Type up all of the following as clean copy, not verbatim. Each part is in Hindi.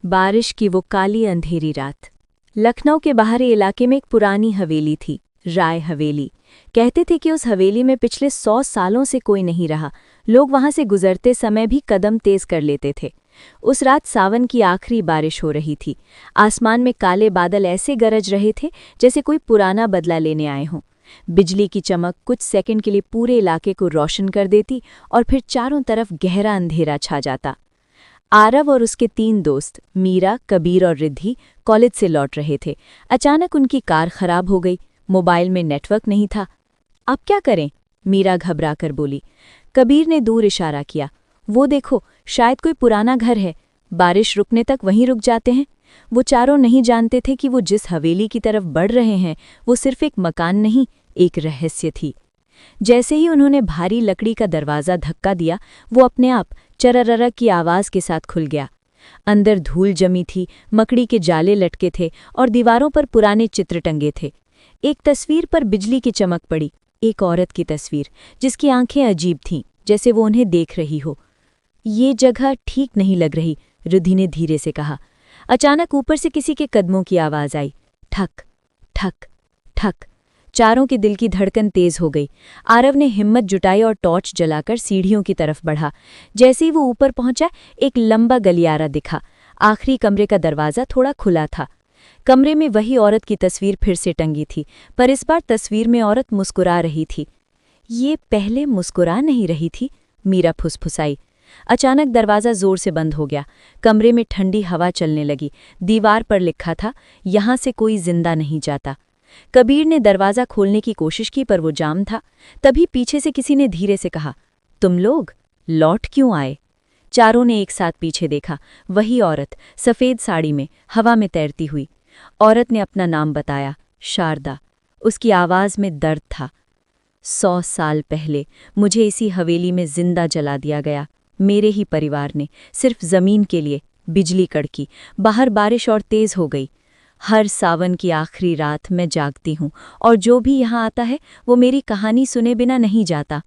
बारिश की वो काली अंधेरी रात। लखनऊ के बाहरी इलाके में एक पुरानी हवेली थी, राय हवेली। कहते थे कि उस हवेली में पिछले 100 सालों से कोई नहीं रहा। लोग वहां से गुजरते समय भी कदम तेज कर लेते थे। उस रात सावन की आखिरी बारिश हो रही थी। आसमान में काले बादल ऐसे गरज रहे थे जैसे कोई पुराना बदला लेने आए हों। बिजली की चमक कुछ सेकंड के लिए पूरे इलाके को रोशन कर देती और फिर चारों तरफ गहरा अंधेरा छा जाता। आरव और उसके 3 दोस्त मीरा, कबीर और रिद्धि कॉलेज से लौट रहे थे। अचानक उनकी कार खराब हो गई। मोबाइल में नेटवर्क नहीं था। अब क्या करें? मीरा घबराकर बोली। कबीर ने दूर इशारा किया। वो देखो, शायद कोई पुराना घर है। बारिश रुकने तक वहीं रुक जाते हैं। वो चारों नहीं जानते थे कि वो जिस हवेली की तरफ बढ़ रहे हैं वो सिर्फ एक मकान नहीं, एक रहस्य थी। जैसे ही उन्होंने भारी लकड़ी का दरवाज़ा धक्का दिया, वो अपने आप चररर की आवाज़ के साथ खुल गया। अंदर धूल जमी थी, मकड़ी के जाले लटके थे और दीवारों पर पुराने चित्र टंगे थे। एक तस्वीर पर बिजली की चमक पड़ी, एक औरत की तस्वीर जिसकी आंखें अजीब थीं, जैसे वो उन्हें देख रही हो। ये जगह ठीक नहीं लग रही, रिद्धि ने धीरे से कहा। अचानक ऊपर से किसी के कदमों की आवाज़ आई। ठक ठक ठक। चारों के दिल की धड़कन तेज हो गई। आरव ने हिम्मत जुटाई और टॉर्च जलाकर सीढ़ियों की तरफ बढ़ा। जैसे ही वो ऊपर पहुंचा, एक लंबा गलियारा दिखा। आखिरी कमरे का दरवाज़ा थोड़ा खुला था। कमरे में वही औरत की तस्वीर फिर से टंगी थी, पर इस बार तस्वीर में औरत मुस्कुरा रही थी। ये पहले मुस्कुरा नहीं रही थी, मीरा फुसफुसाई। अचानक दरवाज़ा जोर से बंद हो गया। कमरे में ठंडी हवा चलने लगी। दीवार पर लिखा था, यहाँ से कोई जिंदा नहीं जाता। कबीर ने दरवाज़ा खोलने की कोशिश की, पर वो जाम था। तभी पीछे से किसी ने धीरे से कहा, तुम लोग लौट क्यों आए? चारों ने एक साथ पीछे देखा। वही औरत सफ़ेद साड़ी में हवा में तैरती हुई। औरत ने अपना नाम बताया, शारदा। उसकी आवाज़ में दर्द था। 100 साल पहले मुझे इसी हवेली में जिंदा जला दिया गया, मेरे ही परिवार ने, सिर्फ ज़मीन के लिए। बिजली कड़की, बाहर बारिश और तेज़ हो गई। हर सावन की आखिरी रात मैं जागती हूँ और जो भी यहाँ आता है वो मेरी कहानी सुने बिना नहीं जाता।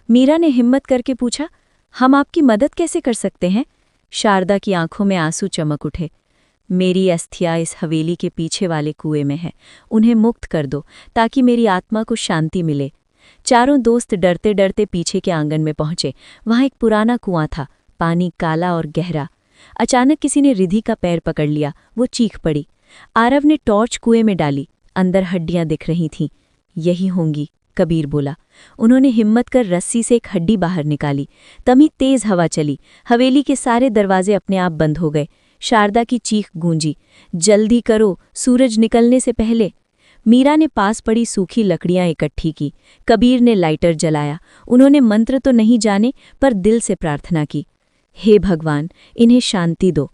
मीरा ने हिम्मत करके पूछा, हम आपकी मदद कैसे कर सकते हैं? शारदा की आंखों में आंसू चमक उठे। मेरी अस्थियाँ इस हवेली के पीछे वाले कुएं में है। उन्हें मुक्त कर दो ताकि मेरी आत्मा को शांति मिले। चारों दोस्त डरते डरते पीछे के आंगन में पहुंचे। वहां एक पुराना कुआं था, पानी काला और गहरा। अचानक किसी ने रिद्धि का पैर पकड़ लिया। वो चीख पड़ी। आरव ने टॉर्च कुएं में डाली। अंदर हड्डियां दिख रही थीं। यही होंगी, कबीर बोला। उन्होंने हिम्मत कर रस्सी से एक हड्डी बाहर निकाली। तभी तेज हवा चली। हवेली के सारे दरवाजे अपने आप बंद हो गए। शारदा की चीख गूंजी, जल्दी करो, सूरज निकलने से पहले। मीरा ने पास पड़ी सूखी लकड़ियां इकट्ठी की। कबीर ने लाइटर जलाया। उन्होंने मंत्र तो नहीं जाने, पर दिल से प्रार्थना की, हे भगवान, इन्हें शांति दो।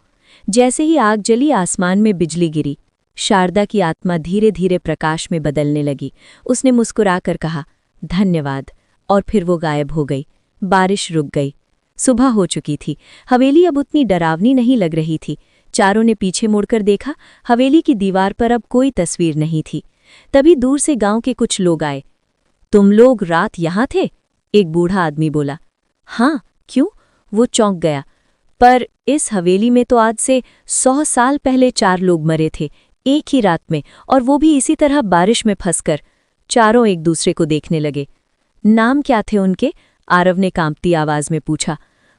जैसे ही आग जली, आसमान में बिजली गिरी। शारदा की आत्मा धीरे धीरे प्रकाश में बदलने लगी। उसने मुस्कुराकर कहा, धन्यवाद, और फिर वो गायब हो गई। बारिश रुक गई। सुबह हो चुकी थी। हवेली अब उतनी डरावनी नहीं लग रही थी। चारों ने पीछे मुड़कर देखा। हवेली की दीवार पर अब कोई तस्वीर नहीं थी। तभी दूर से गांव के कुछ लोग आए। तुम लोग रात यहाँ थे? एक बूढ़ा आदमी बोला। हाँ, क्यों? वो चौंक गया। पर इस हवेली में तो आज से 100 साल पहले 4 लोग मरे थे, एक ही रात में, और वो भी इसी तरह बारिश में फंसकर। चारों एक दूसरे को देखने लगे। नाम क्या थे उनके? आरव ने कांपती आवाज में पूछा।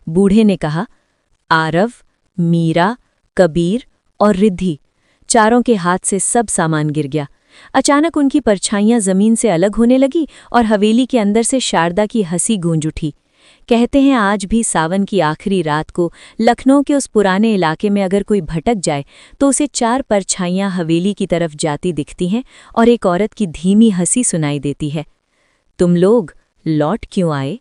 बूढ़े ने कहा, आरव, मीरा, कबीर और रिद्धि। चारों के हाथ से सब सामान गिर गया। अचानक उनकी परछाइयां जमीन से अलग होने लगी और हवेली के अंदर से शारदा की हंसी गूंज उठी। कहते हैं आज भी सावन की आखिरी रात को लखनऊ के उस पुराने इलाके में अगर कोई भटक जाए तो उसे 4 परछाइयां हवेली की तरफ जाती दिखती हैं और एक औरत की धीमी हंसी सुनाई देती है। तुम लोग लौट क्यों आए?